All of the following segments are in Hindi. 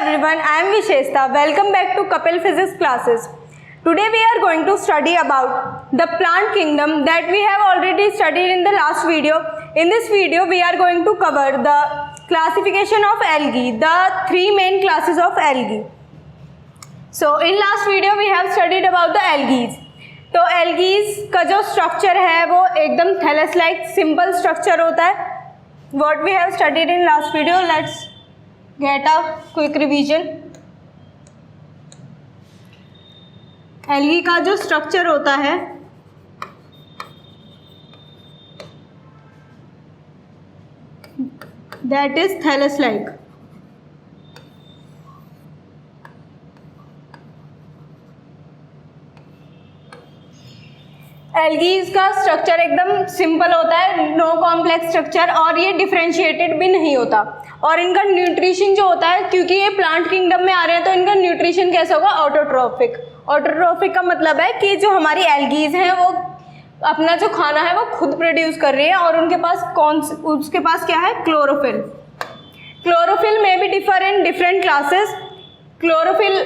everyone, I am Visheshta. Welcome back to Kapil Physics classes. Today we are going to study about the plant kingdom that we have already studied in the last video. In this video we are going to cover the classification of algae, the three main classes of algae. So in last video we have studied about the algae. तो एल्गीज का जो स्ट्रक्चर है वो एकदम थैलस लाइक सिंपल स्ट्रक्चर होता है. What we have studied in last video, let's get a quick revision. Algae का जो स्ट्रक्चर होता है that is thallus like. Algae का स्ट्रक्चर एकदम सिंपल होता है, नो कॉम्प्लेक्स स्ट्रक्चर, और ये डिफरेंशिएटेड भी नहीं होता. और इनका न्यूट्रिशन जो होता है, क्योंकि ये प्लांट किंगडम में आ रहे हैं तो इनका न्यूट्रिशन कैसा होगा, ऑटोट्रॉफिक. ऑटोट्रॉफिक का मतलब है कि जो हमारी एल्गीज हैं वो अपना जो खाना है वो खुद प्रोड्यूस कर रही है, और उसके पास क्या है, क्लोरोफिल. क्लोरोफिल में भी डिफरेंट क्लासेस. क्लोरोफिल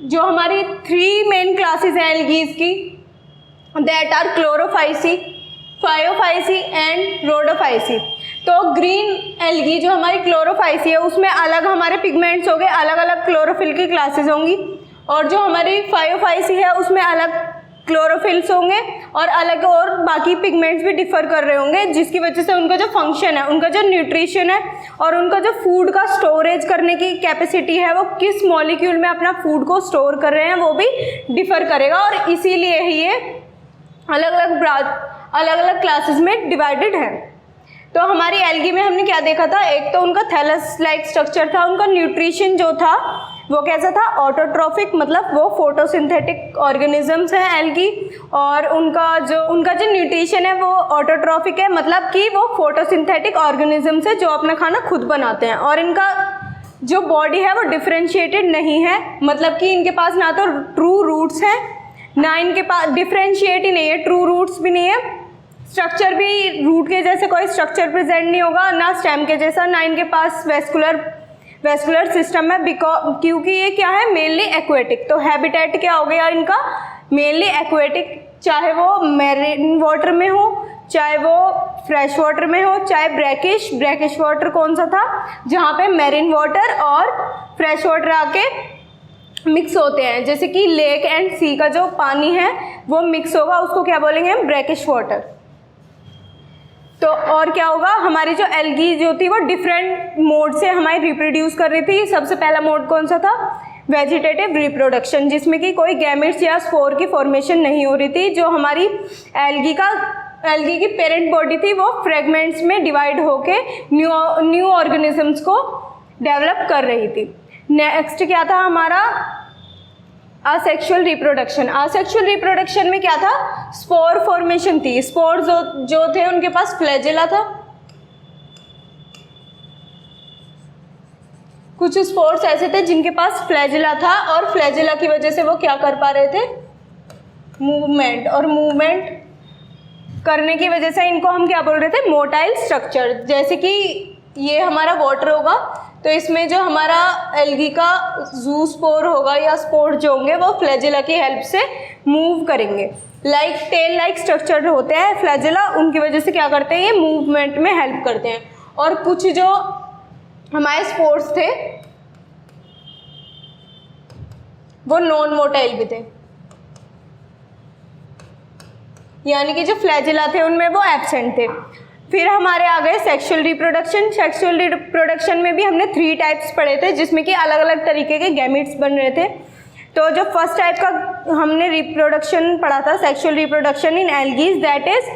जो हमारी थ्री मेन क्लासेस हैं एल्गीज की, that are chlorophyci, phaeophyci and rhodophyci. तो ग्रीन एल्गी जो हमारी क्लोरोफाइसी है उसमें अलग हमारे पिगमेंट्स हो गए, अलग अलग क्लोरोफिल की क्लासेस होंगी. और जो हमारी फायोफाइसी है उसमें अलग क्लोरोफिल्स होंगे और अलग और बाकी पिगमेंट्स भी डिफर कर रहे होंगे, जिसकी वजह से उनका जो फंक्शन है, उनका जो न्यूट्रिशन है और उनका जो फूड का स्टोरेज करने की कैपेसिटी है, वो किस मॉलिक्यूल में अपना फूड को स्टोर कर रहे हैं वो भी डिफर करेगा. और इसीलिए ही ये अलग अलग क्लासेस में डिवाइडेड है. तो हमारी एल्गी में हमने क्या देखा था, एक तो उनका थैलस लाइक स्ट्रक्चर था, उनका न्यूट्रिशन जो था वो कैसा था, ऑटोट्रॉफिक, मतलब वो फोटोसिंथेटिक ऑर्गेनिजम्स हैं एल्गी, और उनका जो न्यूट्रिशन है वो ऑटोट्रॉफिक है, मतलब कि वो फोटोसिंथेटिक ऑर्गेनिजम्स है जो अपना खाना खुद बनाते हैं. और इनका जो बॉडी है वो डिफरेंशिएटेड नहीं है, मतलब कि इनके पास ना तो ट्रू रूट्स हैं, ना इनके पास डिफरेंशिएट ही नहीं है, ट्रू रूट्स भी नहीं है, स्ट्रक्चर भी रूट के जैसे कोई स्ट्रक्चर प्रेजेंट नहीं होगा, ना स्टेम के जैसा, ना इनके पास वेस्कुलर सिस्टम है, क्योंकि ये क्या है, मेनली एक्वेटिक. तो हैबिटेट क्या हो गया इनका, मेनली एक्वेटिक, चाहे वो मैरीन वाटर में हो, चाहे वो फ्रेश वाटर में हो, चाहे ब्रैकिश वाटर कौन सा था, जहाँ पे मैरीन वाटर और फ्रेश वाटर आके मिक्स होते हैं, जैसे कि लेक एंड सी का जो पानी है वो मिक्स होगा, उसको क्या बोलेंगे हम, ब्रैकिश वाटर. तो और क्या होगा, हमारी जो एल्गी जो थी वो डिफरेंट मोड से हमारी रिप्रोड्यूस कर रही थी. सबसे पहला मोड कौन सा था, वेजिटेटिव रिप्रोडक्शन, जिसमें कि कोई गैमेट्स या स्पोर की फॉर्मेशन नहीं हो रही थी. जो हमारी एल्गी की पेरेंट बॉडी थी वो फ्रेगमेंट्स में डिवाइड होके न्यू ऑर्गेनिजम्स को डेवलप कर रही थी. नेक्स्ट क्या था हमारा, असेक्सुअल रिप्रोडक्शन. असेक्सुअल रिप्रोडक्शन में क्या था, स्पोर फॉर्मेशन थी. स्पोर जो थे उनके पास फ्लैजेला था. कुछ स्पोर्स ऐसे थे जिनके पास फ्लैजेला था, और फ्लैजेला की वजह से वो क्या कर पा रहे थे, मूवमेंट. और मूवमेंट करने की वजह से इनको हम क्या बोल रहे थे, मोटाइल स्ट्रक्चर. जैसे कि ये हमारा वाटर होगा तो इसमें जो हमारा एल्गी का जू स्पोर होगा या स्पोर जो होंगे वो फ्लैजेला की हेल्प से मूव करेंगे. लाइक टेल लाइक स्ट्रक्चर होते हैं फ्लैजेला, उनकी वजह से क्या करते हैं, ये मूवमेंट में हेल्प करते हैं. और कुछ जो हमारे स्पोर्स थे वो नॉन मोटाइल भी थे, यानी कि जो फ्लैजेला थे उनमें वो एब्सेंट थे. फिर हमारे आ गए सेक्सुअल रिप्रोडक्शन. सेक्सुअल रिप्रोडक्शन में भी हमने 3 टाइप्स पढ़े थे, जिसमें कि अलग अलग तरीके के गैमेट्स बन रहे थे. तो जो फर्स्ट टाइप का हमने रिप्रोडक्शन पढ़ा था, sexual reproduction in algae, that is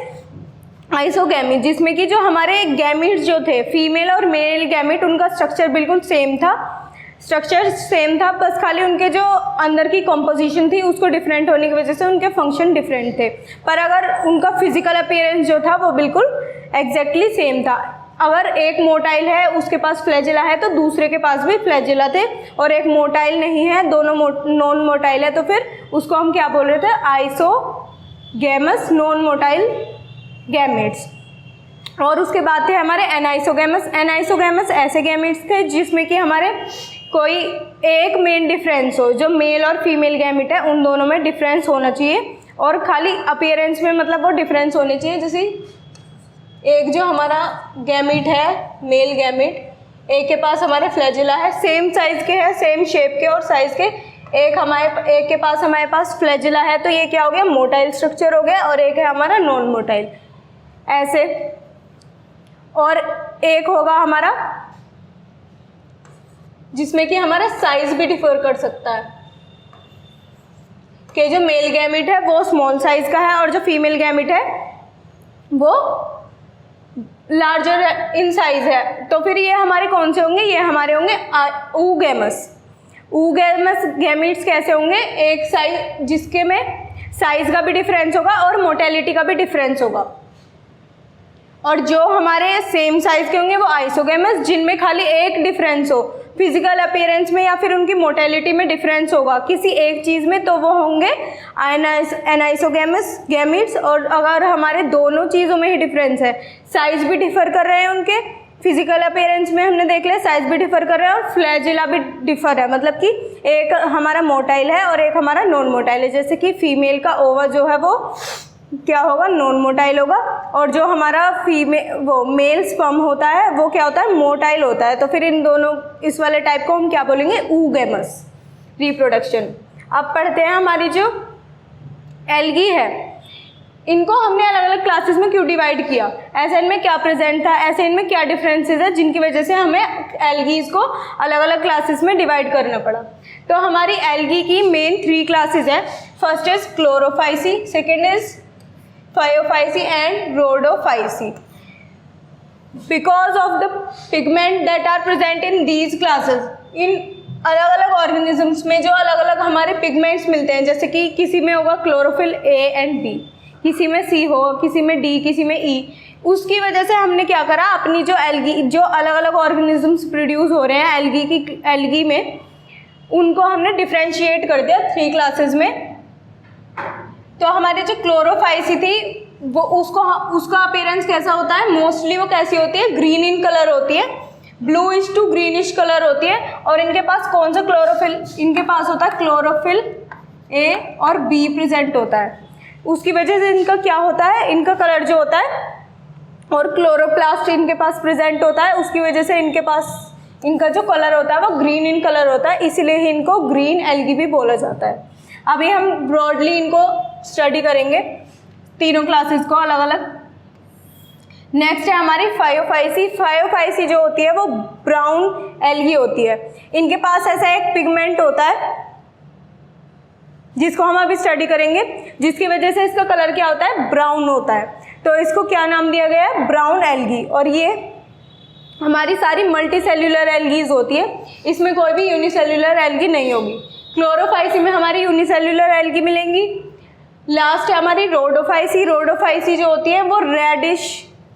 isogamy, जिसमें कि जो हमारे गैमेट्स जो थे, फीमेल और मेल गैमेट, उनका स्ट्रक्चर बिल्कुल सेम था. बस खाली उनके जो अंदर की कॉम्पोजिशन थी उसको डिफरेंट होने की वजह से उनके फंक्शन डिफरेंट थे. पर अगर उनका फिजिकल अपीयरेंस जो था वो बिल्कुल एग्जैक्टली सेम था. अगर एक मोटाइल है उसके पास फ्लैजेला है तो दूसरे के पास भी फ्लैजेला थे, और एक मोटाइल नहीं है, दोनों नॉन मोटाइल है, तो फिर उसको हम क्या बोल रहे थे, आइसोगैमस नॉन मोटाइल गैमेट्स. और उसके बाद थे हमारे एनाइसोगैमस. एनाइसोगैमस ऐसे गैमेट्स थे जिसमें कि हमारे कोई एक मेन डिफरेंस हो, जो मेल और फीमेल गैमिट है उन दोनों में डिफरेंस होना चाहिए, और खाली अपीयरेंस में मतलब वो डिफरेंस होने चाहिए। जैसे एक जो हमारा गैमिट है मेल गैमिट, एक के पास हमारे फ्लैजिला है, सेम साइज के हैं, सेम शेप के और साइज के, एक के पास हमारे पास फ्लैजिला है, तो ये क्या हो गया, मोटाइल स्ट्रक्चर हो गया, और एक है हमारा नॉन मोटाइल, ऐसे। और एक होगा हमारा जिसमें कि हमारा साइज भी डिफर कर सकता है, कि जो मेल गैमिट है वो स्मॉल साइज का है और जो फीमेल गैमिट है वो लार्जर इन साइज है। तो फिर ये हमारे कौन से होंगे, ये हमारे होंगे oogamous। oogamous गैमिट्स कैसे होंगे, एक साइज जिसके में साइज का भी डिफरेंस होगा और मोटेलिटी का भी डिफरेंस होगा, और जो हमारे सेम साइज के होंगे वो आइसोगेमस, जिनमें खाली एक डिफरेंस हो, फिजिकल अपीयरेंस में या फिर उनकी मोटेलिटी में डिफरेंस होगा किसी एक चीज़ में, तो वो होंगे एनाइसोगेमस गैमिट्स। और अगर हमारे दोनों चीज़ों में ही डिफरेंस है, साइज भी डिफर कर रहे हैं उनके, फिजिकल अपीयरेंस में हमने देख लिया साइज भी डिफर कर रहे हैं, और फ्लैजिला भी डिफर है, मतलब कि एक हमारा मोटाइल है और एक हमारा नॉन मोटाइल है। जैसे कि फीमेल का ओवा जो है वो क्या होगा, नॉन मोटाइल होगा, और जो हमारा वो मेल स्पर्म होता है वो क्या होता है, मोटाइल होता है। तो फिर इन दोनों इस वाले टाइप को हम क्या बोलेंगे, oogamous रिप्रोडक्शन। अब पढ़ते हैं हमारी जो एल्गी है, इनको हमने अलग अलग क्लासेस में क्यों डिवाइड किया, ऐसे इनमें क्या प्रेजेंट था, ऐसे इनमें क्या डिफरेंसेस है जिनकी वजह से हमें एल्गीज को अलग अलग क्लासेस में डिवाइड करना पड़ा। तो हमारी एल्गी की मेन 3 क्लासेस है। First is Chlorophyceae, second is Phaeophysi and Rhodophysi. Because of the pigment that are present in these classes, इन अलग अलग ऑर्गेनिजम्स में जो अलग अलग हमारे पिगमेंट्स मिलते हैं, जैसे कि किसी में होगा क्लोरोफिल A एंड B, किसी में C होगा, किसी में D, किसी में E, उसकी वजह से हमने क्या करा, अपनी जो एल्गी, जो अलग अलग ऑर्गेनिजम्स प्रोड्यूस हो रहे हैं एल्गी में, उनको हमने डिफ्रेंशिएट कर दिया 3 क्लासेस में। तो हमारी जो क्लोरोफाइसी थी वो उसका अपीयरेंस कैसा होता है, मोस्टली वो कैसी होती है, ग्रीन इन कलर होती है, ब्लूइश टू ग्रीनिश कलर होती है, और इनके पास कौन सा क्लोरोफिल, इनके पास होता है क्लोरोफिल A और B प्रेजेंट होता है। उसकी वजह से इनका क्या होता है, इनका कलर जो होता है, और क्लोरोप्लास्ट इनके पास प्रेजेंट होता है, उसकी वजह से इनके पास इनका जो कलर होता है वो ग्रीन इन कलर होता है, इसीलिए इनको ग्रीन एल्गी भी बोला जाता है। अभी हम ब्रॉडली इनको स्टडी करेंगे, तीनों क्लासेस को अलग अलग। नेक्स्ट है हमारी फायोफाइसी। फायोफाइसी जो होती है वो ब्राउन एल्गी होती है। इनके पास ऐसा एक पिगमेंट होता है जिसको हम अभी स्टडी करेंगे, जिसकी वजह से इसका कलर क्या होता है, ब्राउन होता है। तो इसको क्या नाम दिया गया है, ब्राउन एल्गी। और ये हमारी सारी मल्टी सेल्यूलर एल्गीज होती है, इसमें कोई भी यूनिसेल्यूलर एल्गी नहीं होगी। क्लोरोफाइसी में हमारी यूनिसेल्यूलर एल्गी मिलेंगी। लास्ट है हमारी रोडोफाइसी। रोडोफाइसी जो होती है वो रेडिश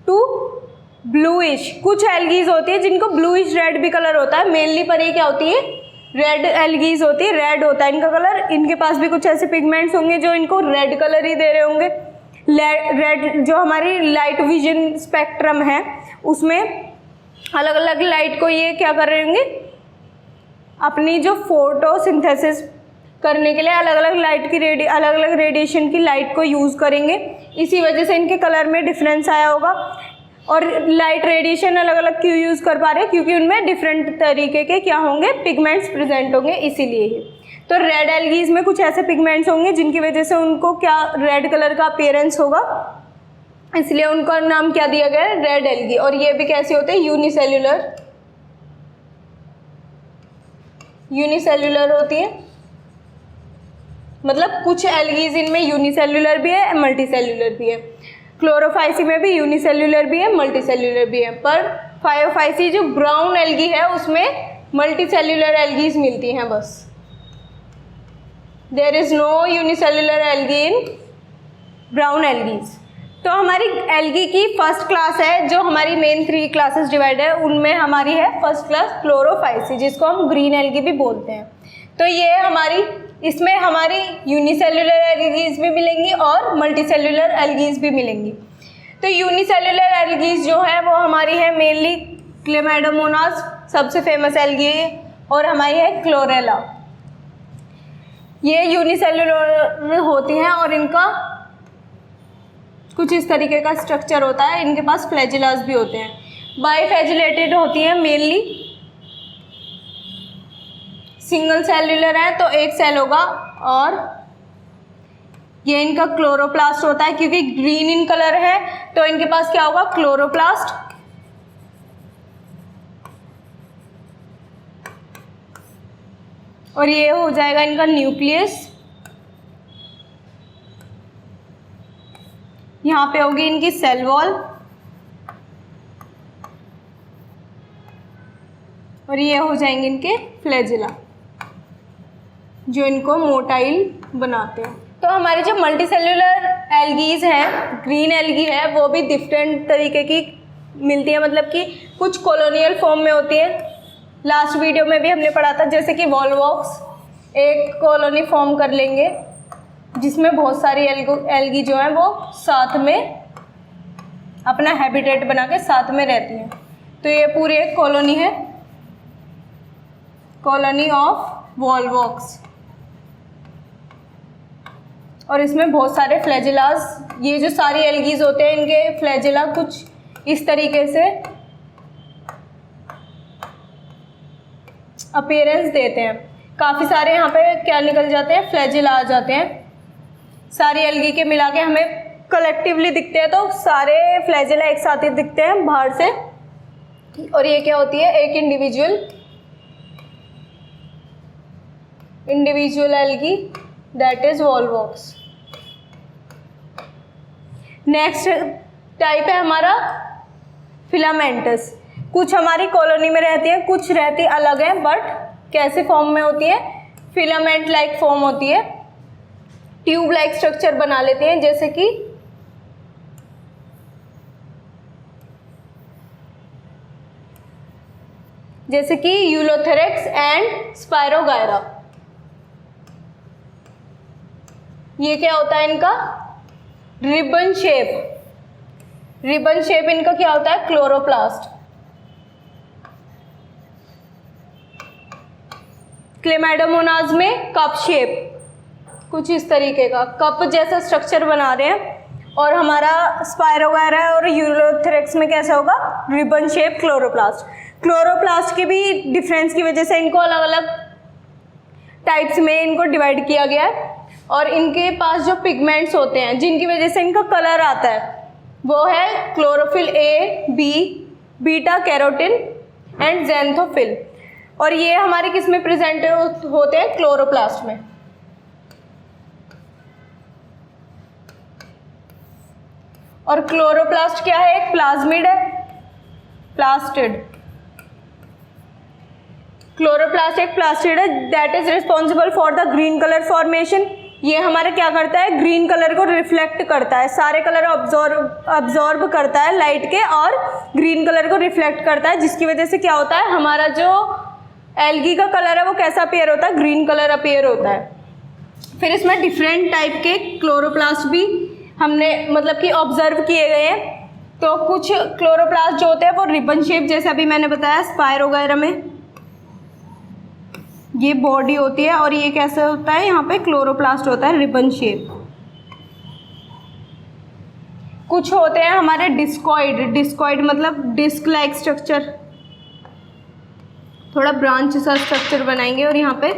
टू ब्लूइश, कुछ एल्गीज होती है जिनको ब्लूइश रेड भी कलर होता है, मेनली पर ये क्या होती है, रेड एल्गीज होती है, रेड होता है इनका कलर। इनके पास भी कुछ ऐसे पिगमेंट्स होंगे जो इनको रेड कलर ही दे रहे होंगे। रेड जो हमारी लाइट विजन स्पेक्ट्रम है उसमें अलग अलग लाइट को ये क्या कर रहे होंगे, अपनी जो फोटोसिंथेसिस करने के लिए अलग अलग लाइट की अलग अलग रेडिएशन की लाइट को यूज़ करेंगे, इसी वजह से इनके कलर में डिफरेंस आया होगा। और लाइट रेडिएशन अलग अलग क्यों यूज़ कर पा रहे हैं, क्योंकि उनमें डिफरेंट तरीके के क्या होंगे, पिगमेंट्स प्रेजेंट होंगे, इसीलिए ही। तो रेड एल्गीज में कुछ ऐसे पिगमेंट्स होंगे जिनकी वजह से उनको क्या रेड कलर का अपीयरेंस होगा, इसलिए उनका नाम क्या दिया गया है, रेड एल्गी। और ये भी कैसे होते हैं, यूनिसेल्यूलर होती है, मतलब कुछ एल्गीज इनमें यूनिसेल्यूलर भी है, मल्टी सेल्यूलर भी है। क्लोरोफाइसी में भी यूनिसेल्यूलर भी है, मल्टी सेल्यूलर भी है, पर फायोफाइसी जो ब्राउन एल्गी है उसमें मल्टी सेल्यूलर एल्गीज मिलती हैं बस। There is no unicellular algae in brown algae. तो हमारी एल्गी की फर्स्ट क्लास है, जो हमारी मेन 3 क्लासेस डिवाइड है, उनमें हमारी है फर्स्ट क्लास क्लोरोफाइसी, जिसको हम ग्रीन एल्गी भी बोलते हैं। तो ये हमारी, इसमें हमारी यूनिसेल्यूलर एल्गीज भी मिलेंगी और मल्टीसेल्यूलर एल्गीज भी मिलेंगी। तो यूनिसेल्यूलर एल्गीज जो है वो हमारी है मेनली क्लेमाइडोमोनास, सबसे फेमस एल्गी है, और हमारी है क्लोरेला। ये यूनिसेल्युलर होती हैं और इनका कुछ इस तरीके का स्ट्रक्चर होता है। इनके पास फ्लैजिलास भी होते हैं। बाइफेजिलेटेड होती हैं मेनली। सिंगल सेल्युलर है तो एक सेल होगा। और ये इनका क्लोरोप्लास्ट होता है, क्योंकि ग्रीन इन कलर है तो इनके पास क्या होगा, क्लोरोप्लास्ट। और ये हो जाएगा इनका न्यूक्लियस। यहाँ पे होगी इनकी सेल वॉल और ये हो जाएंगे इनके फ्लैजिला जो इनको मोटाइल बनाते हैं। तो हमारी जो मल्टी सेल्यूलर एल्गीज है, ग्रीन एल्गी है, वो भी डिफरेंट तरीके की मिलती है, मतलब कि कुछ कॉलोनियल फॉर्म में होती है। लास्ट वीडियो में भी हमने पढ़ा था, जैसे कि वॉल्वॉक्स एक कॉलोनी फॉर्म कर लेंगे जिसमें बहुत सारी एल्गी जो है वो साथ में अपना हैबिटेट बना के साथ में रहती हैं। तो ये पूरी एक कॉलोनी है, कॉलोनी ऑफ वॉल्वॉक्स। और इसमें बहुत सारे फ्लैजिलास, ये जो सारी एल्गीज होते हैं इनके फ्लैजिला कुछ इस तरीके से अपीयरेंस देते हैं। काफ़ी सारे यहाँ पे क्या निकल जाते हैं, फ्लैजिला आ जाते हैं। सारी एल्गी के मिला के हमें कलेक्टिवली दिखते हैं, तो सारे फ्लैजिला एक साथ ही दिखते हैं बाहर से। और ये क्या होती है, एक individual algae, that is Volvox. Next type है हमारा फिलामेंटस। कुछ हमारी कॉलोनी में रहती है, कुछ रहती अलग है, बट कैसे फॉर्म में होती है, फिलामेंट लाइक फॉर्म होती है, ट्यूब लाइक स्ट्रक्चर बना लेते हैं, जैसे कि यूलोथेरेक्स एंड स्पायरोगायरा। ये क्या होता है इनका, रिबन शेप। रिबन शेप इनका क्या होता है, क्लोरोप्लास्ट। क्लेमाइडोमोनाज में कप शेप, कुछ इस तरीके का कप जैसा स्ट्रक्चर बना रहे हैं। और हमारा स्पायरोगायरा और यूलोथेरेक्स में कैसा होगा, रिबन शेप क्लोरोप्लास्ट। क्लोरोप्लास्ट के भी डिफरेंस की वजह से इनको अलग अलग टाइप्स में इनको डिवाइड किया गया है। और इनके पास जो पिगमेंट्स होते हैं जिनकी वजह से इनका कलर आता है, वो है chlorophyll A, b, beta carotene and xanthophyll. और ये हमारे किस में प्रेजेंट होते हैं, क्लोरोप्लास्ट में। और क्लोरोप्लास्ट क्या है, एक प्लाज्मिड है, प्लास्टिड। क्लोरोप्लास्ट एक प्लास्टिड है that is responsible for the green colour formation. ये हमारा क्या करता है, ग्रीन कलर को रिफ्लेक्ट करता है, सारे कलर अब्जॉर्ब करता है लाइट के और ग्रीन कलर को रिफ्लेक्ट करता है, जिसकी वजह से क्या होता है, हमारा जो एल्गी का कलर है वो कैसा अपीयर होता है, ग्रीन कलर अपीयर होता है। फिर इसमें डिफरेंट टाइप के क्लोरोप्लास्ट भी हमने मतलब कि ऑब्जर्व किए गए हैं। तो कुछ क्लोरोप्लास्ट जो होते हैं वो रिबन शेप, जैसे अभी मैंने बताया स्पायरोगायरा में ये बॉडी होती है, और ये कैसे होता है, यहाँ पे क्लोरोप्लास्ट होता है रिबन शेप। कुछ होते हैं हमारे डिस्कॉइड। डिस्कॉइड मतलब डिस्क लाइक स्ट्रक्चर, थोड़ा ब्रांच सा स्ट्रक्चर बनाएंगे और यहाँ पे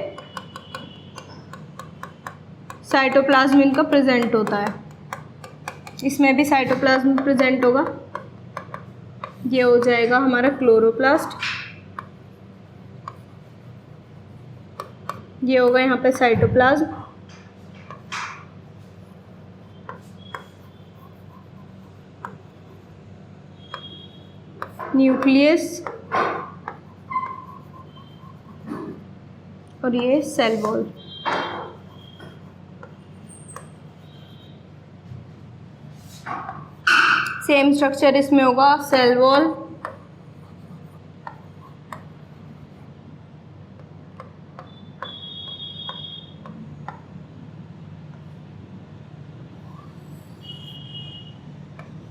साइटोप्लाज्म इनका प्रेजेंट होता है। इसमें भी साइटोप्लाज्म प्रेजेंट होगा। ये हो जाएगा हमारा क्लोरोप्लास्ट, ये होगा यहाँ पे साइटोप्लाज्म। न्यूक्लियस और ये सेल वॉल। सेम स्ट्रक्चर इसमें होगा, cell wall,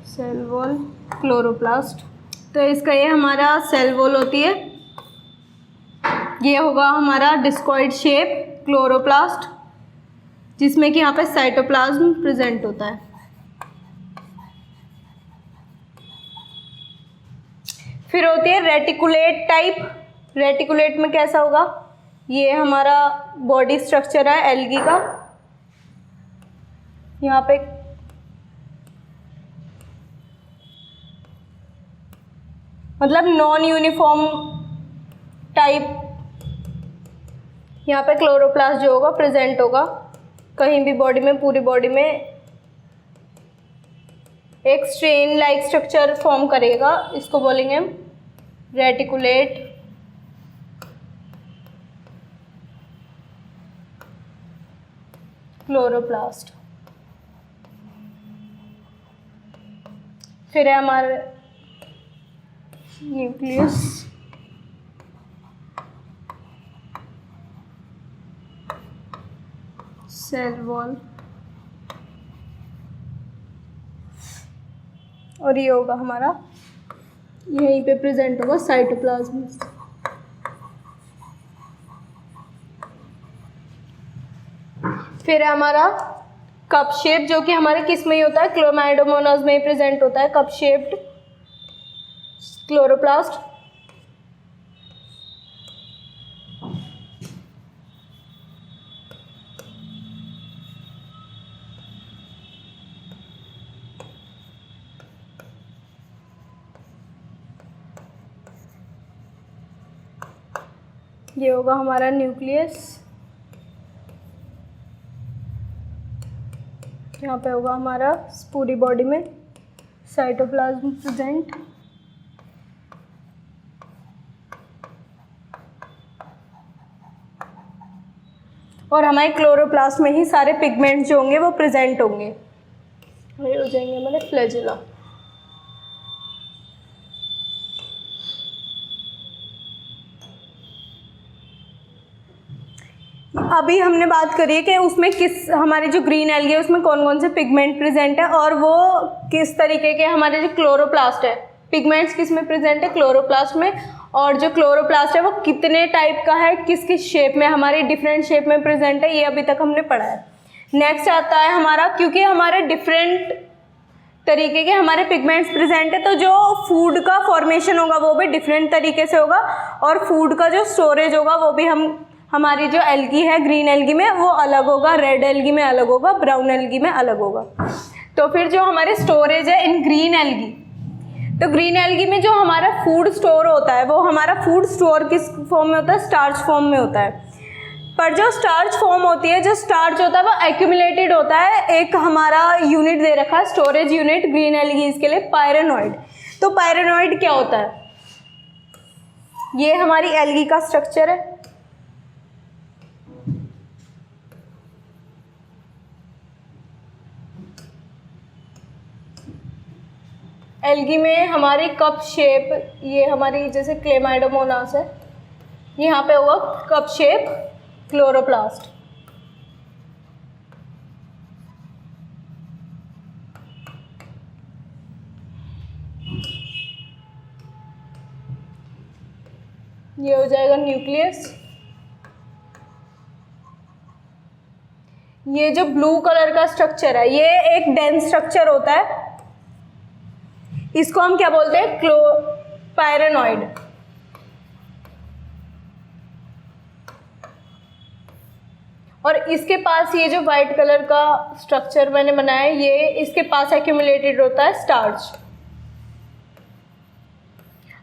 cell wall, chloroplast. तो इसका ये हमारा सेल वॉल होती है। ये होगा हमारा डिस्कॉइड शेप क्लोरोप्लास्ट, जिसमें कि यहाँ पे साइटोप्लाज्म प्रेजेंट होता है। फिर होती है रेटिकुलेट टाइप। रेटिकुलेट में कैसा होगा, ये हमारा बॉडी स्ट्रक्चर है एल्गी का। यहाँ पे मतलब नॉन यूनिफॉर्म टाइप, यहाँ पे क्लोरोप्लास्ट जो होगा प्रेजेंट होगा कहीं भी बॉडी में, पूरी बॉडी में एक स्ट्रेन लाइक स्ट्रक्चर फॉर्म करेगा। इसको बोलेंगे हम रेटिकुलेट क्लोरोप्लास्ट। फिर है हमारे न्यूक्लियस, सेल वॉल, और ये होगा हमारा, यहीं पे प्रेजेंट होगा साइटोप्लाज्म। फिर है हमारा कप शेप, जो कि हमारे किस में ही होता है, क्लोमाइडोमोनास में ही प्रेजेंट होता है कप शेप्ड क्लोरोप्लास्ट। ये होगा हमारा न्यूक्लियस, यहाँ पे होगा हमारा पूरी बॉडी में साइटोप्लाज्म प्रेजेंट। और हमारे क्लोरोप्लास्ट में ही सारे पिगमेंट्स जो होंगे वो प्रेजेंट होंगे। ये हो जाएंगे हमारे फ्लैजेला। अभी हमने बात करी है कि उसमें किस, हमारी जो ग्रीन एल्गी है उसमें कौन कौन से पिगमेंट प्रेजेंट है, और वो किस तरीके के, हमारे जो क्लोरोप्लास्ट है पिगमेंट्स किस में प्रेजेंट है, क्लोरोप्लास्ट में। और जो क्लोरोप्लास्ट है वो कितने टाइप का है, किस किस शेप में, हमारी डिफरेंट शेप में प्रेजेंट है, ये अभी तक हमने पढ़ा है। नेक्स्ट आता है हमारा, क्योंकि हमारे डिफरेंट तरीके के हमारे पिगमेंट्स प्रेजेंट है, तो जो फूड का फॉर्मेशन होगा वो भी डिफरेंट तरीके से होगा, और फूड का जो स्टोरेज होगा वो भी हमारी जो एल्गी है ग्रीन एल्गी में वो अलग होगा, रेड एल्गी में अलग होगा, ब्राउन एल्गी में अलग होगा। तो फिर जो हमारे स्टोरेज है इन ग्रीन एल्गी, तो ग्रीन एल्गी में जो हमारा फूड स्टोर होता है वो हमारा फूड स्टोर किस फॉर्म में होता है, स्टार्च फॉर्म में होता है। पर जो स्टार्च फॉर्म होती है, जो स्टार्च होता है वो एक्यूमुलेटेड होता है, एक हमारा यूनिट दे रखा है स्टोरेज यूनिट ग्रीन एल्गी के लिए, पायरेनॉइड। तो पायरेनॉइड क्या होता है, ये हमारी एल्गी का स्ट्रक्चर है। एल्गी में हमारी कप शेप, ये हमारी जैसे क्लेमाइडोमोनास है, यहाँ पे होगा कप शेप क्लोरोप्लास्ट। ये हो जाएगा न्यूक्लियस। ये जो ब्लू कलर का स्ट्रक्चर है ये एक डेंस स्ट्रक्चर होता है, इसको हम क्या बोलते हैं, पायरेनॉइड। और इसके पास ये जो वाइट कलर का स्ट्रक्चर मैंने बनाया है, ये इसके पास एक्यूमुलेटेड होता है स्टार्च।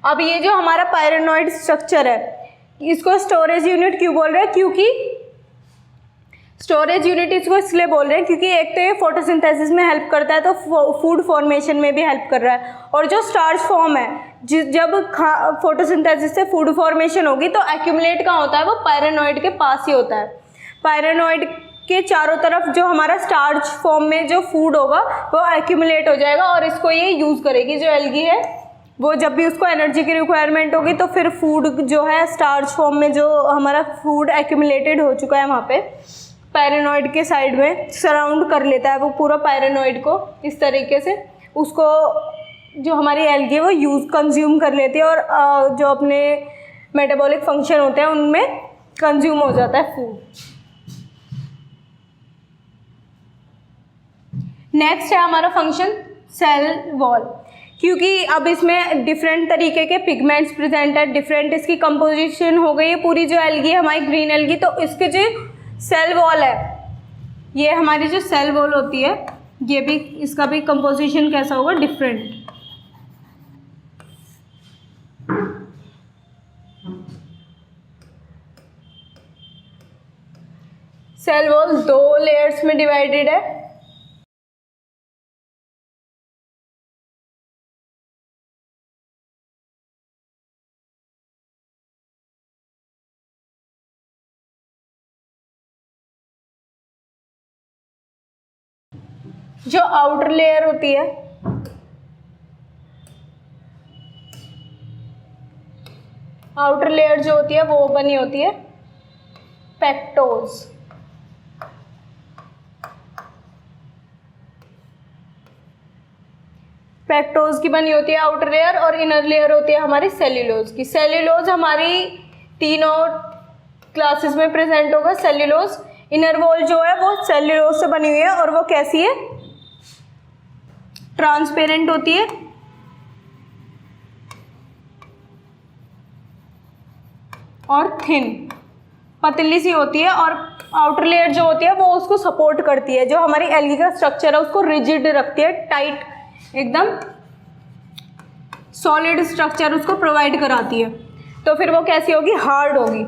अब ये जो हमारा पायरेनॉइड स्ट्रक्चर है, इसको स्टोरेज यूनिट क्यों बोल रहे हैं, क्योंकि स्टोरेज यूनिट इसको इसलिए बोल रहे हैं क्योंकि एक तो ये फोटोसिंथेसिस में हेल्प करता है, तो फूड फॉर्मेशन में भी हेल्प कर रहा है। और जो स्टार्च फॉर्म है, जब फोटोसिंथेसिस से फूड फॉर्मेशन होगी तो एक्यूमुलेट कहाँ होता है, वो पायरेनॉइड के पास ही होता है। पायरेनॉइड के चारों तरफ जो हमारा स्टार्च फॉर्म में जो फूड होगा वो एक्यूमुलेट हो जाएगा, और इसको ये यूज़ करेगी जो एल्गी है, वो जब भी उसको एनर्जी की रिक्वायरमेंट होगी तो फिर फूड जो है स्टार्च फॉर्म में जो हमारा फूड एक्यूमुलेटेड हो चुका है वहाँ पे पायरेनॉइड के साइड में सराउंड कर लेता है वो पूरा पायरेनॉइड को, इस तरीके से उसको जो हमारी एल्गी है वो कंज्यूम कर लेती है, और जो अपने मेटाबॉलिक फंक्शन होते हैं उनमें कंज्यूम हो जाता है फूड। नेक्स्ट है हमारा फंक्शन सेल वॉल, क्योंकि अब इसमें डिफरेंट तरीके के पिगमेंट्स प्रेजेंट है, डिफरेंट इसकी कंपोजिशन हो गई है पूरी जो एल्गी है हमारी ग्रीन एल्गी, तो इसके जो सेल वॉल है, ये हमारी जो सेल वॉल होती है ये भी, इसका भी कंपोजिशन कैसा होगा, डिफरेंट। सेल वॉल 2 लेयर्स में डिवाइडेड है। जो आउटर लेयर होती है, आउटर लेयर जो होती है वो बनी होती है पेक्टोज। पेक्टोज की बनी होती है आउटर लेयर, और इनर लेयर होती है हमारी सेल्यूलोज की। सेल्यूलोज हमारी तीनों क्लासेस में प्रेजेंट होगा। सेल्यूलोज इनर वॉल जो है वो सेल्यूलोज से बनी हुई है, और वो कैसी है, ट्रांसपेरेंट होती है और थिन, पतली सी होती है, और आउटर लेयर जो होती है वो उसको सपोर्ट करती है, जो हमारी एल्गी का स्ट्रक्चर है उसको रिजिड रखती है, टाइट एकदम सॉलिड स्ट्रक्चर उसको प्रोवाइड कराती है। तो फिर वो कैसी होगी, हार्ड होगी।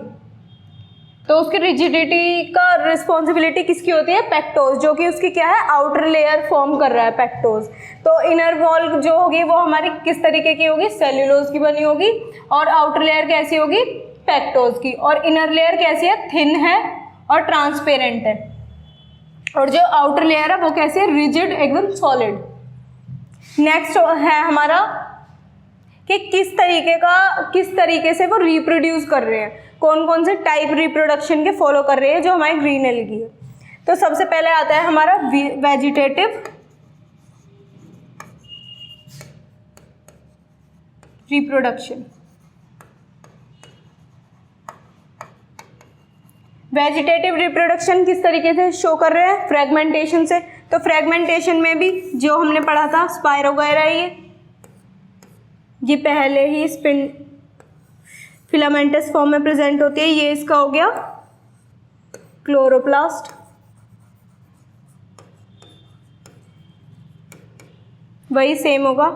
तो उसकी रिजिडिटी का रिस्पॉन्सिबिलिटी किसकी होती है, पेक्टोज, जो कि उसकी क्या है, आउटर लेयर फॉर्म कर रहा है पेक्टोज। तो इनर वॉल जो होगी वो हमारी किस तरीके की होगी, सेल्यूलोज की बनी होगी, और आउटर लेयर कैसी होगी, पेक्टोज की, और इनर लेयर कैसी है, थिन है और ट्रांसपेरेंट है, और जो आउटर लेयर है वो कैसी है, रिजिड, एकदम सॉलिड। नेक्स्ट है हमारा कि किस तरीके से वो रिप्रोड्यूस कर रहे हैं, कौन कौन से टाइप रिप्रोडक्शन के फॉलो कर रहे हैं जो हमारी ग्रीन एल्गी है। तो सबसे पहले आता है हमारा वेजिटेटिव रिप्रोडक्शन। वेजिटेटिव रिप्रोडक्शन किस तरीके से शो कर रहे हैं, फ्रेगमेंटेशन से। तो फ्रेगमेंटेशन में भी जो हमने पढ़ा था स्पाइरोगायरा, ये पहले ही स्पिन फिलामेंटस फॉर्म में प्रेजेंट होती है। ये इसका हो गया क्लोरोप्लास्ट, वही सेम होगा,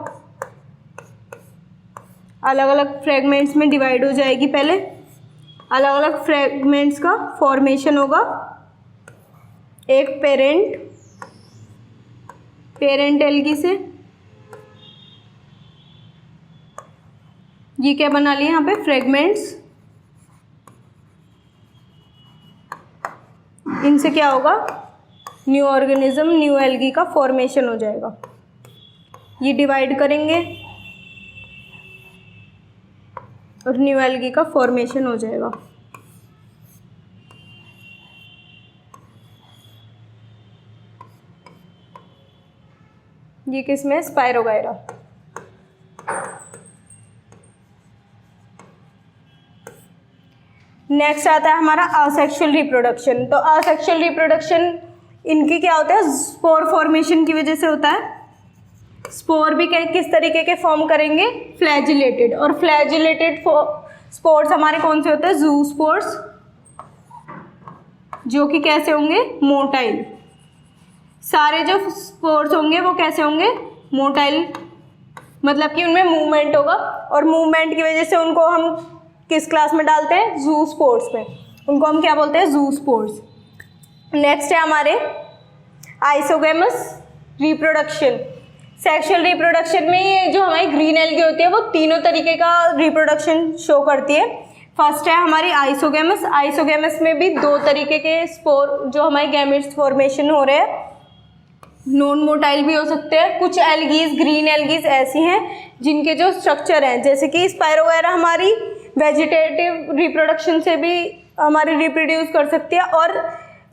अलग अलग फ्रेगमेंट्स में डिवाइड हो जाएगी। पहले अलग अलग फ्रेगमेंट्स का फॉर्मेशन होगा, एक पेरेंट एल्गी से। ये क्या बना लिए यहाँ पे, फ्रेगमेंट्स। इनसे क्या होगा, न्यू ऑर्गेनिज्म, न्यू एल्गी का फॉर्मेशन हो जाएगा। ये डिवाइड करेंगे और न्यू एल्गी का फॉर्मेशन हो जाएगा। ये किसमें, स्पाइरोगायरा। नेक्स्ट आता है हमारा असेक्सुअल रिप्रोडक्शन। तो असेक्सुअल रिप्रोडक्शन इनकी क्या होता है, स्पोर फॉर्मेशन की वजह से होता है। स्पोर भी किस तरीके के फॉर्म करेंगे, फ्लैजिलेटेड, और फ्लैजिलेटेड स्पोर्स हमारे कौन से होते हैं, जू स्पोर्स, जो कि कैसे होंगे, मोटाइल। सारे जो स्पोर्स होंगे वो कैसे होंगे, मोटाइल, मतलब कि उनमें मूवमेंट होगा, और मूवमेंट की वजह से उनको हम किस क्लास में डालते हैं, जू स्पोर्स में। उनको हम क्या बोलते हैं, जू स्पोर्स। नेक्स्ट है हमारे आइसोगेमस रिप्रोडक्शन। सेक्सुअल रिप्रोडक्शन में ये जो हमारी ग्रीन एल्गी होती है वो तीनों तरीके का रिप्रोडक्शन शो करती है। फर्स्ट है हमारी आइसोगेमस। आइसोगेमस में भी 2 तरीके के स्पोर जो हमारे गैमेट्स फॉर्मेशन हो रहे हैं, नॉन मोटाइल भी हो सकते हैं। कुछ एल्गीज, ग्रीन एल्गीज ऐसी हैं जिनके जो स्ट्रक्चर हैं, जैसे कि स्पाइरोगायरा हमारी वेजिटेटिव रिप्रोडक्शन से भी हमारी रिप्रोड्यूस कर सकती है, और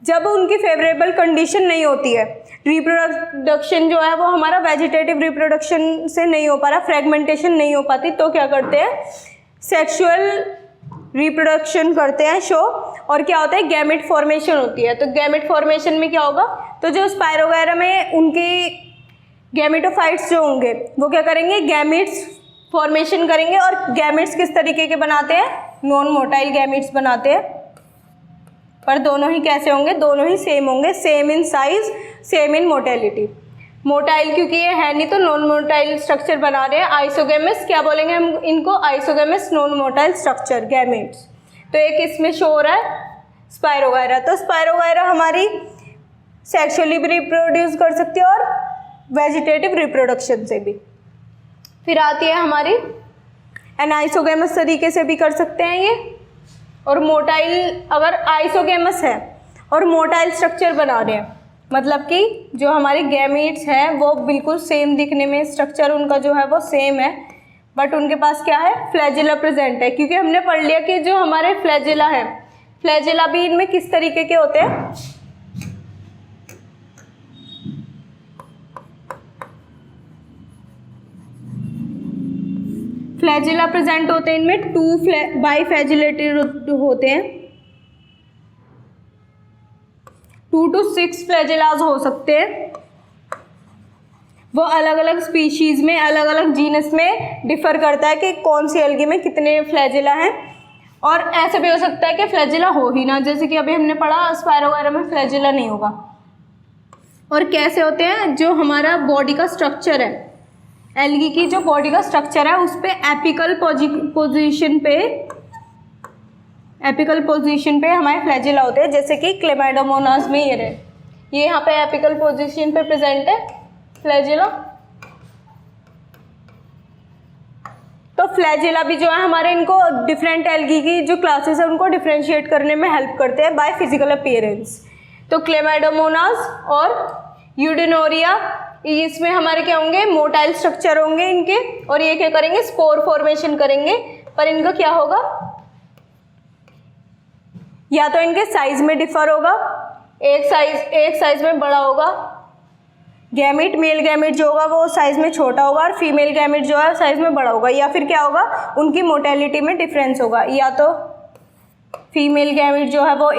जब उनकी फेवरेबल कंडीशन नहीं होती है, रिप्रोडक्शन जो है वो हमारा वेजिटेटिव रिप्रोडक्शन से नहीं हो पा रहा, फ्रेगमेंटेशन नहीं हो पाती, तो क्या करते हैं, सेक्सुअल रिप्रोडक्शन करते हैं शो, और क्या होता है गैमेट फॉर्मेशन होती है। तो गैमेट फॉर्मेशन में क्या होगा, तो जो स्पायरोगायरा में उनके गैमेटोफाइट्स जो होंगे वो क्या करेंगे, गैमेट्स फॉर्मेशन करेंगे। और गैमेट्स किस तरीके के बनाते हैं, नॉन मोटाइल गैमेट्स बनाते हैं। पर दोनों ही कैसे होंगे, दोनों ही सेम होंगे, same in size same in mortality. Motile क्योंकि ये है नहीं तो नॉन मोटाइल स्ट्रक्चर बना रहे हैं। आइसोगेमस क्या बोलेंगे हम इनको, isogamous non motile structure gametes. तो एक इसमें शो हो रहा है स्पायरोगायरा। तो स्पायरोगायरा हमारी सेक्सुअली भी रिप्रोड्यूस कर सकती है और वेजिटेटिव रिप्रोडक्शन से भी। फिर आती है हमारी एनाइसोगेमस तरीके से भी कर सकते हैं ये। और मोटाइल, अगर आइसोगेमस है और मोटाइल स्ट्रक्चर बना रहे हैं, मतलब कि जो हमारे गैमीट्स हैं वो बिल्कुल सेम दिखने में, स्ट्रक्चर उनका जो है वो सेम है, बट उनके पास क्या है, फ्लैजिला प्रेजेंट है। क्योंकि हमने पढ़ लिया कि जो हमारे फ्लैजिला है, फ्लैजिला भी इनमें किस तरीके के होते हैं, फ्लैजिला प्रेजेंट होते हैं इनमें, 2 बाईफ्लैजिलेटेड होते हैं, 2 to 6 फ्लैजिलाज हो सकते हैं। वो अलग अलग स्पीशीज़ में, अलग अलग जीनस में डिफ़र करता है कि कौन सी एल्गी में कितने फ्लैजिला हैं। और ऐसे भी हो सकता है कि फ्लैजिला हो ही ना, जैसे कि अभी हमने पढ़ा स्पायरोगायरा में फ्लैजिला नहीं होगा। और कैसे होते हैं, जो हमारा बॉडी का स्ट्रक्चर है, एल्गी की जो बॉडी का स्ट्रक्चर है उस पर एपिकल पोजीशन पे हमारे फ्लैजिला होते हैं। जैसे कि क्लेमाइडोमोनास में ये यहाँ पे एपिकल पोजीशन पे प्रेजेंट है फ्लैजिला। तो फ्लैजिला भी जो है हमारे, इनको डिफरेंट एल्गी की जो क्लासेस है उनको डिफ्रेंशिएट करने में हेल्प करते हैं बाय फिजिकल अपीयरेंस। तो क्लेमाइडोमोनास और यूडेनोरिया, इसमें हमारे क्या होंगे, मोटाइल स्ट्रक्चर होंगे इनके, और ये क्या करेंगे, स्पोर फॉर्मेशन करेंगे। पर इनका क्या होगा, या तो इनके साइज में डिफर होगा, एक साइज में बड़ा होगा गैमेट, मेल गैमेट जो होगा वो साइज में छोटा होगा और फीमेल गैमेट जो है साइज में बड़ा होगा। या फिर क्या होगा, उनकी मोटेलिटी में डिफरेंस होगा, या तो फीमेल गैमेट जो है वो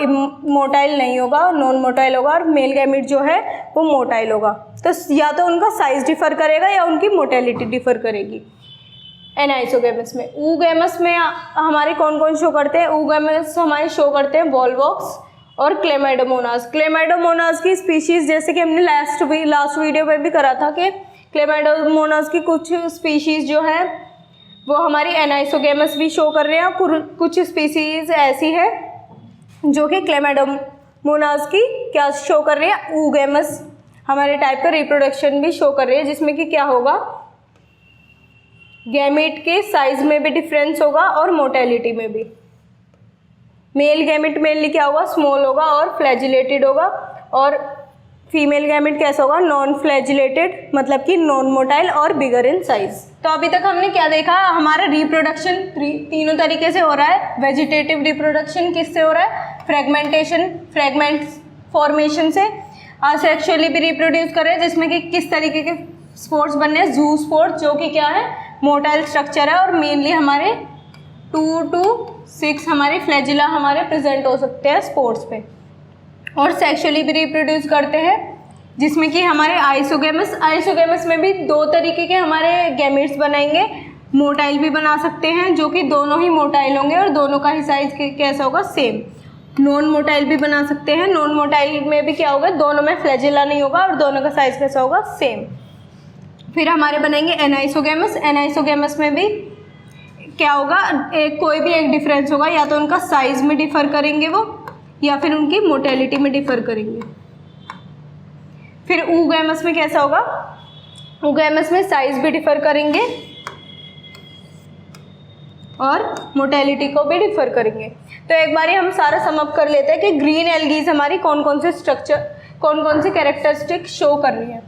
मोटाइल नहीं होगा, नॉन मोटाइल होगा, और मेल गैमेट जो है वो मोटाइल होगा। तो या तो उनका साइज डिफर करेगा या उनकी मोटेलिटी डिफर करेगी। एनाइसोगेमस में, ऊगेमस में हमारे कौन कौन शो करते हैं, ऊगेमस हमारे शो करते हैं वॉल्वॉक्स और क्लेमाइडोमोनास। क्लेमाइडोमोनास की स्पीशीज़, जैसे कि हमने लास्ट वीडियो में भी करा था कि क्लेमाइडोमोनास की कुछ स्पीशीज़ जो है वो हमारी एनाइसोगेमस भी शो कर रहे हैं, और कुछ स्पीशीज़ ऐसी है जो कि क्लेमाइडोमोनास की क्या शो कर रही है, ऊगेमस हमारे टाइप का रिप्रोडक्शन भी शो कर रही है, जिसमें कि क्या होगा, गैमेट के साइज में भी डिफरेंस होगा और मोटेलिटी में भी। मेल गैमेट मेनली क्या होगा, स्मॉल होगा और फ्लैजिलेटेड होगा, और फीमेल गैमेट कैसा होगा, नॉन फ्लैजिलेटेड, मतलब कि नॉन मोटाइल और बिगर इन साइज। तो अभी तक हमने क्या देखा, हमारा रिप्रोडक्शन तीनों तरीके से हो रहा है। वेजिटेटिव रिप्रोडक्शन किससे हो रहा है, फ्रेगमेंट फॉर्मेशन से। असेक्सुअली भी रिप्रोड्यूस कर रहे हैं, जिसमें कि किस तरीके के स्पोर्स बनने हैं, जू स्पोर्स, जो कि क्या है, मोटाइल स्ट्रक्चर है, और मेनली हमारे 2 to 6 हमारे फ्लैजिला हमारे प्रेजेंट हो सकते हैं स्पोर्स पे। और सेक्सुअली भी रिप्रोड्यूस करते हैं, जिसमें कि हमारे आइसोगेमस में भी 2 तरीके के हमारे गैमेट्स बनाएंगे। मोटाइल भी बना सकते हैं, जो कि दोनों ही मोटाइल होंगे और दोनों का ही साइज कैसा होगा, सेम। नॉन मोटाइल भी बना सकते हैं, नॉन मोटाइल में भी क्या होगा, दोनों में फ्लैजिला नहीं होगा और दोनों का साइज कैसा होगा, सेम। फिर हमारे बनेंगे एनाइसोगेमस में भी क्या होगा, कोई भी एक डिफरेंस होगा, या तो उनका साइज में डिफर करेंगे वो, या फिर उनकी मोटेलिटी में डिफर करेंगे। फिर ऊगेमस में कैसा होगा, ऊगेमस में साइज भी डिफर करेंगे और मोटेलिटी को भी डिफर करेंगे। तो एक बार हम सारा सम अप कर लेते हैं कि ग्रीन एल्गीज हमारी कौन कौन से स्ट्रक्चर, कौन कौन से कैरेक्टरिस्टिक शो कर रही है।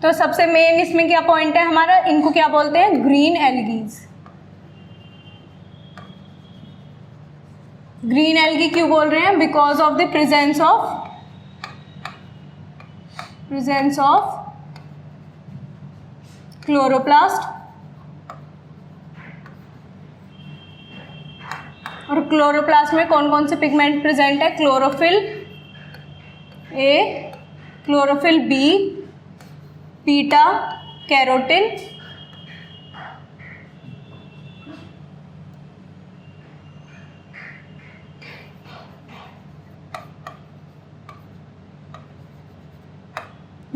तो सबसे मेन इसमें क्या पॉइंट है हमारा, इनको क्या बोलते हैं, ग्रीन एल्गीज। ग्रीन एल्गी क्यों बोल रहे हैं? Because of the presence of chloroplast, और क्लोरोप्लास्ट में कौन कौन से पिगमेंट प्रेजेंट है? Chlorophyll A, chlorophyll B, beta carotene,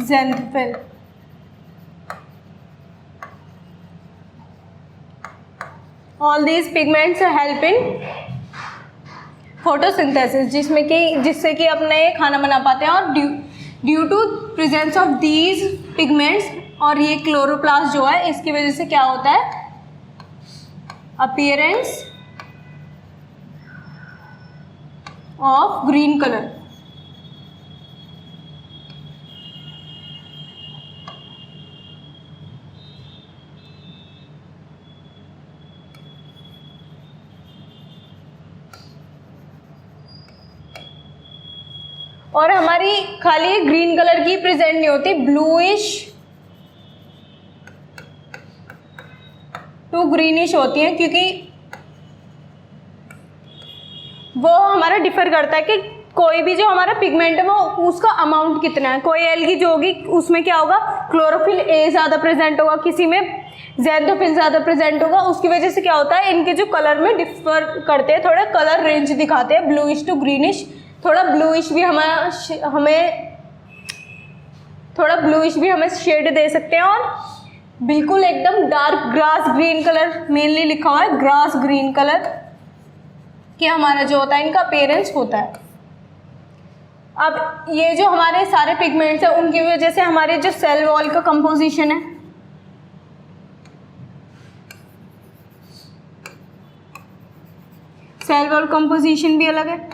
xanthophyll. All these pigments help in photosynthesis, जिससे कि अपने खाना बना पाते हैं। और due to presence of these pigments और ये क्लोरोप्लास्ट जो है, इसकी वजह से क्या होता है? Appearance of green colour. और हमारी खाली ग्रीन कलर की प्रेजेंट नहीं होती, ब्लूइश टू ग्रीनिश होती हैं, क्योंकि वो हमारा डिफर करता है कि कोई भी जो हमारा पिगमेंट है वो उसका अमाउंट कितना है। कोई एल्गी जो होगी उसमें क्या होगा? क्लोरोफिल ए ज़्यादा प्रेजेंट होगा, किसी में ज़ेंथोफिल ज़्यादा प्रेजेंट होगा। उसकी वजह से क्या होता है? इनके जो कलर में डिफर करते हैं, थोड़ा कलर रेंज दिखाते हैं, ब्लूइश टू ग्रीनिश। थोड़ा ब्लूइश भी हमें शेड दे सकते हैं, और बिल्कुल एकदम dark grass green colour mainly लिखा हुआ है, ग्रास ग्रीन कलर कि हमारा जो होता है इनका अपीयरेंस होता है। अब ये जो हमारे सारे पिगमेंट्स हैं उनकी वजह से हमारे जो सेल वॉल का कंपोजिशन है, सेल वॉल कंपोजिशन भी अलग है।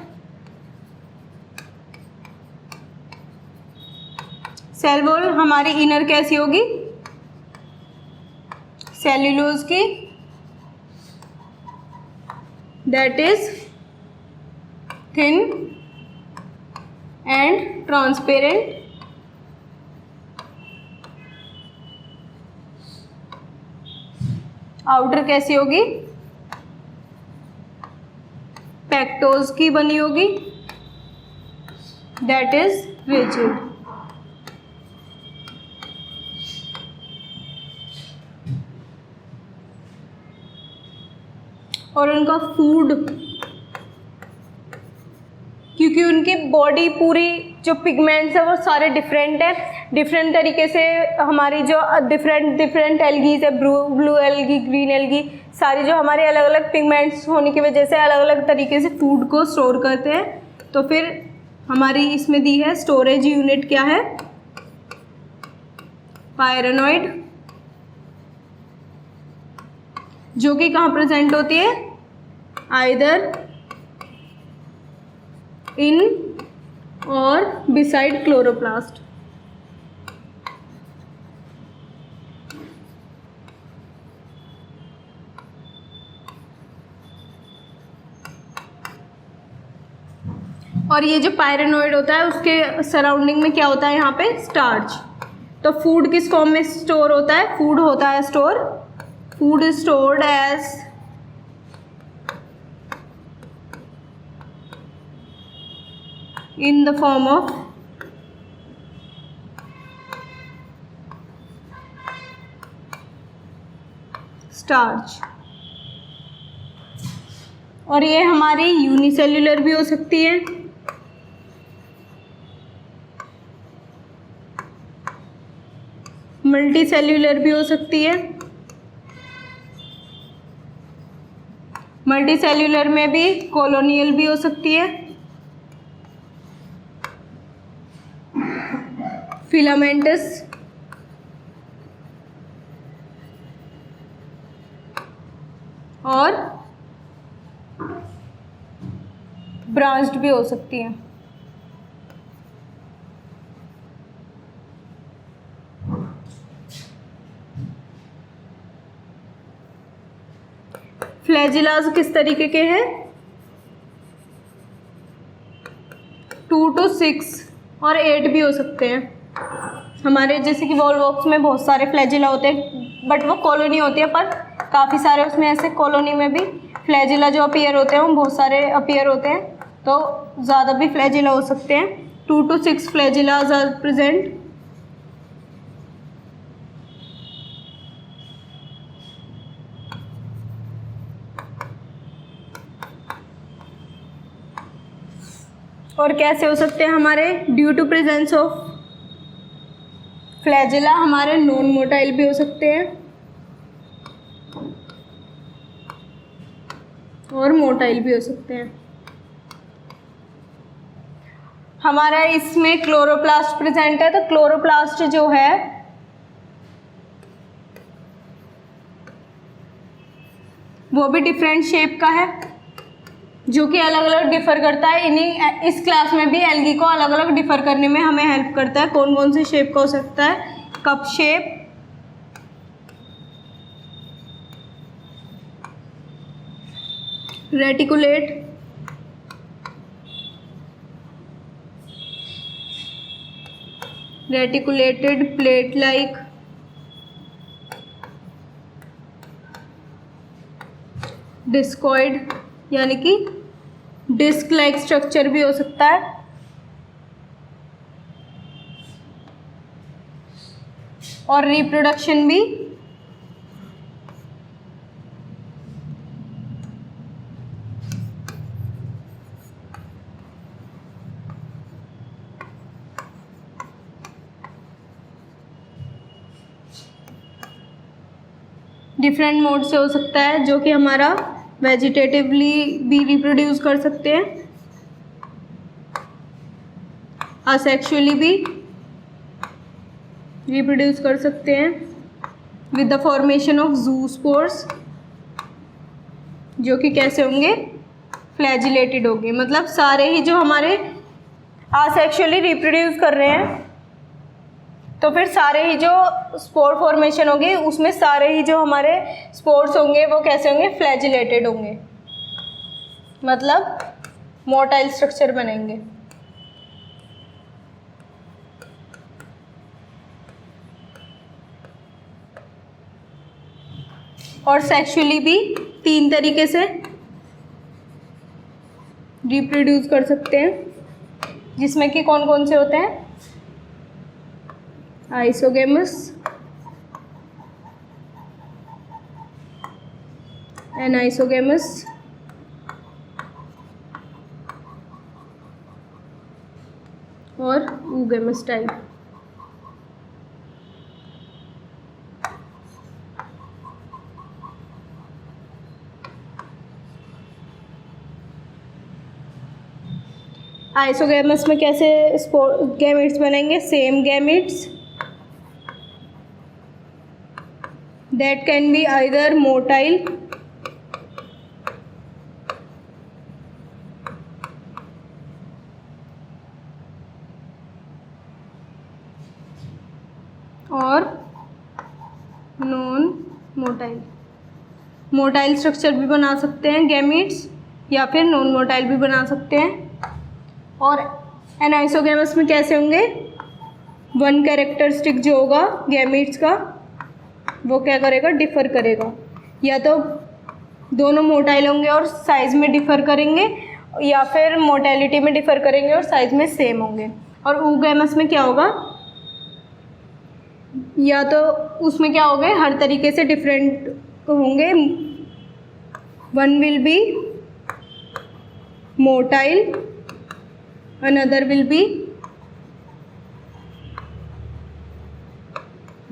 सेल वॉल हमारी इनर कैसी होगी? सेल्यूलोज की, that is thin and transparent. Outer कैसी होगी? पेक्टोज की बनी होगी, दैट इज रिजिड। और उनका फूड, क्योंकि उनकी बॉडी पूरी जो पिगमेंट्स है वो सारे डिफरेंट है, डिफरेंट तरीके से हमारी जो डिफरेंट एल्गीज है, ब्लू एल्गी, ग्रीन एल्गी, सारी जो हमारे अलग अलग पिगमेंट्स होने की वजह से अलग अलग तरीके से फूड को स्टोर करते हैं। तो फिर हमारी इसमें दी है स्टोरेज यूनिट क्या है? पायरेनॉइड, जो कि कहाँ प्रेजेंट होती है? आइदर इन और बिसाइड क्लोरोप्लास्ट। और ये जो पायरेनॉइड होता है उसके सराउंडिंग में क्या होता है? यहाँ पे स्टार्च। तो फूड किस फॉर्म में स्टोर होता है? फूड होता है store, food is stored as in the form of starch। और ये हमारी यूनिसेल्युलर भी हो सकती है, मल्टी सेल्युलर भी हो सकती है। मल्टी सेल्युलर में भी कॉलोनियल भी हो सकती है, फिलामेंटस, और ब्रांच्ड भी हो सकती है। फ्लैजिलास किस तरीके के हैं? to 6 और 8 भी हो सकते हैं। हमारे जैसे कि वॉलवॉक्स में बहुत सारे फ्लैजिला होते हैं, बट वो कॉलोनी होती है, पर काफ़ी सारे उसमें ऐसे कॉलोनी में भी फ्लैजिला जो अपीयर होते हैं वो बहुत सारे अपीयर होते हैं, तो ज़्यादा भी फ्लैजिला हो सकते हैं। 2 to 6 फ्लैजिलाज आर प्रेजेंट। और कैसे हो सकते हैं हमारे? Due to presence of flagella हमारे नॉन मोटाइल भी हो सकते हैं और मोटाइल भी हो सकते हैं। हमारा इसमें क्लोरोप्लास्ट प्रेजेंट है, तो क्लोरोप्लास्ट जो है वो भी डिफरेंट शेप का है, जो कि अलग अलग डिफर करता है। इस क्लास में भी एल्गी को अलग अलग डिफर करने में हमें हेल्प करता है। कौन कौन से शेप का हो सकता है? Cup shape, reticulate, reticulated plate like, discoid यानी कि डिस्क लाइक स्ट्रक्चर भी हो सकता है, और रिप्रोडक्शन भी डिफरेंट मोड से हो सकता है, जो कि हमारा वेजिटेटिवली भी रिप्रोड्यूस कर सकते हैं, असेक्सुअली भी रिप्रोड्यूस कर सकते हैं, with the formation of zoospores, जो कि कैसे होंगे? फ्लैजिलेटेड होंगे। मतलब सारे ही जो हमारे असेक्सुअली रिप्रोड्यूस कर रहे हैं, तो फिर सारे ही जो स्पोर फॉर्मेशन होगी उसमें सारे ही जो हमारे स्पोर्स होंगे वो कैसे होंगे? फ्लैजिलेटेड होंगे, मतलब मोटाइल स्ट्रक्चर बनेंगे। और सेक्सुअली भी 3 तरीके से रिप्रोड्यूस कर सकते हैं, जिसमें कि कौन कौन से होते हैं? आइसोगेमस, एनाइसोगेमस, और ऊगेमस टाइप। आइसोगेमस में कैसे गैमेट्स बनेंगे? Same gametes that can be either motile और नॉन मोटाइल। मोटाइल स्ट्रक्चर भी बना सकते हैं गैमेट्स, या फिर नॉन मोटाइल भी बना सकते हैं। और एनाइसोगेमस में कैसे होंगे? वन कैरेक्टरिस्टिक जो होगा गैमेट्स का वो क्या करेगा? डिफ़र करेगा। या तो दोनों मोटाइल होंगे और साइज़ में डिफ़र करेंगे, या फिर मोटालिटी में डिफ़र करेंगे और साइज़ में सेम होंगे। और ऊगेमस में क्या होगा? या तो उसमें क्या होंगे? हर तरीके से डिफरेंट होंगे। One will be motile, another will be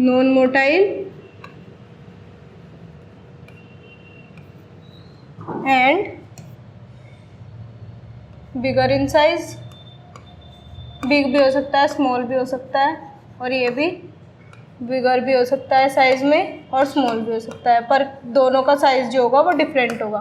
non motile, and bigger in size. Big भी हो सकता है, स्मॉल भी हो सकता है, और ये भी बिगर भी हो सकता है साइज़ में और स्मॉल भी हो सकता है, पर दोनों का साइज़ जो होगा वो डिफरेंट होगा।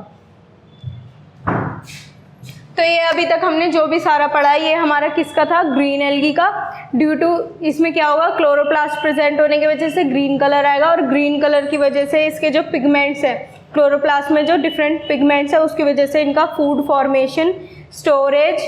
तो ये अभी तक हमने जो भी सारा पढ़ा ये हमारा किसका था? ग्रीन एल्गी का। ड्यू टू इसमें क्या होगा? क्लोरोप्लास्ट प्रेजेंट होने की वजह से ग्रीन कलर आएगा, और ग्रीन कलर की वजह से इसके जो पिगमेंट्स है क्लोरोप्लास्ट में, जो डिफरेंट पिगमेंट्स है उसकी वजह से इनका फूड फॉर्मेशन, स्टोरेज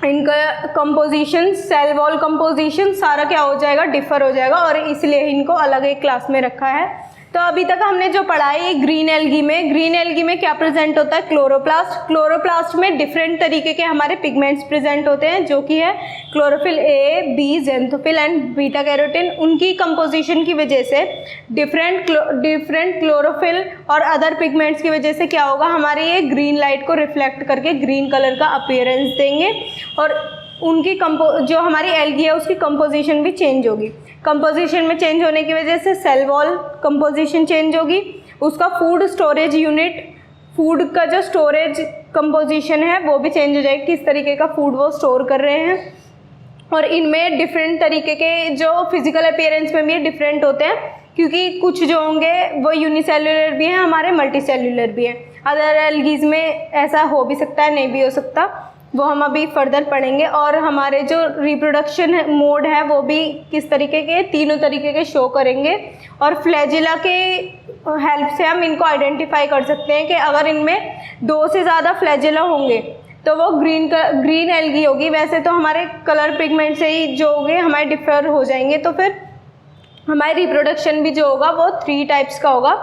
इनका कंपोजिशन, सेल वॉल कंपोजिशन सारा क्या हो जाएगा, डिफर हो जाएगा, और इसलिए इनको अलग एक क्लास में रखा है। तो अभी तक हमने जो पढ़ा है ये ग्रीन एल्गी में क्या प्रेजेंट होता है, क्लोरोप्लास्ट। क्लोरोप्लास्ट में डिफरेंट तरीके के हमारे पिगमेंट्स प्रेजेंट होते हैं, जो कि है chlorophyll A, B, xanthophyll and beta carotene. उनकी कंपोजिशन की वजह से डिफरेंट क्लोरोफिल और अदर पिगमेंट्स की वजह से क्या होगा, हमारे ये ग्रीन लाइट को रिफ्लेक्ट करके ग्रीन कलर का अपीयरेंस देंगे, और उनकी जो हमारी एल्गी है उसकी कंपोजिशन भी चेंज होगी। कंपोजिशन में चेंज होने की वजह से सेल वॉल कंपोजिशन चेंज होगी, उसका फूड स्टोरेज यूनिट, फूड का जो स्टोरेज कंपोजिशन है वो भी चेंज हो जाएगी, किस तरीके का फूड वो स्टोर कर रहे हैं। और इनमें डिफरेंट तरीके के जो फिजिकल अपीयरेंस में भी डिफरेंट होते हैं, क्योंकि कुछ जो होंगे वो यूनिसेल्युलर भी हैं, हमारे मल्टीसेल्युलर भी हैं। अदर एल्गीज में ऐसा हो भी सकता है, नहीं भी हो सकता, वो हम अभी फर्दर पढ़ेंगे। और हमारे जो रिप्रोडक्शन मोड है वो भी किस तरीके के, तीनों तरीके के शो करेंगे। और फ्लैजिला के हेल्प से हम इनको आइडेंटिफाई कर सकते हैं कि अगर इनमें 2 से ज़्यादा फ्लैजिला होंगे तो वो ग्रीन एल्गी होगी। वैसे तो हमारे कलर पिगमेंट से ही जो होंगे हमारे डिफर हो जाएंगे, तो फिर हमारी रिप्रोडक्शन भी जो होगा वो 3 टाइप्स का होगा,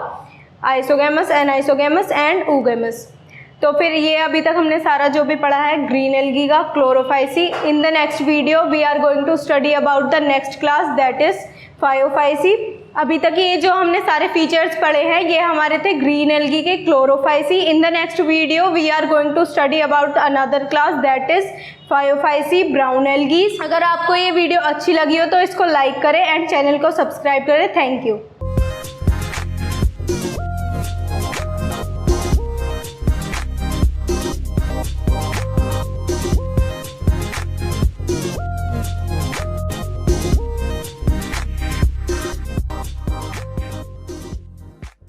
आइसोगैमस, एनाइसोगैमस एंड oogamous। तो फिर ये अभी तक हमने सारा जो भी पढ़ा है ग्रीन एल्गी का, Chlorophyceae. In the next video we are going to study about the next class, that is Phaeophyceae. अभी तक ये जो हमने सारे फीचर्स पढ़े हैं ये हमारे थे ग्रीन एल्गी के, Chlorophyceae. In the next video we are going to study about another class, that is Phaeophyceae, brown algaes. अगर आपको ये वीडियो अच्छी लगी हो तो इसको लाइक करें एंड चैनल को सब्सक्राइब करें। Thank you.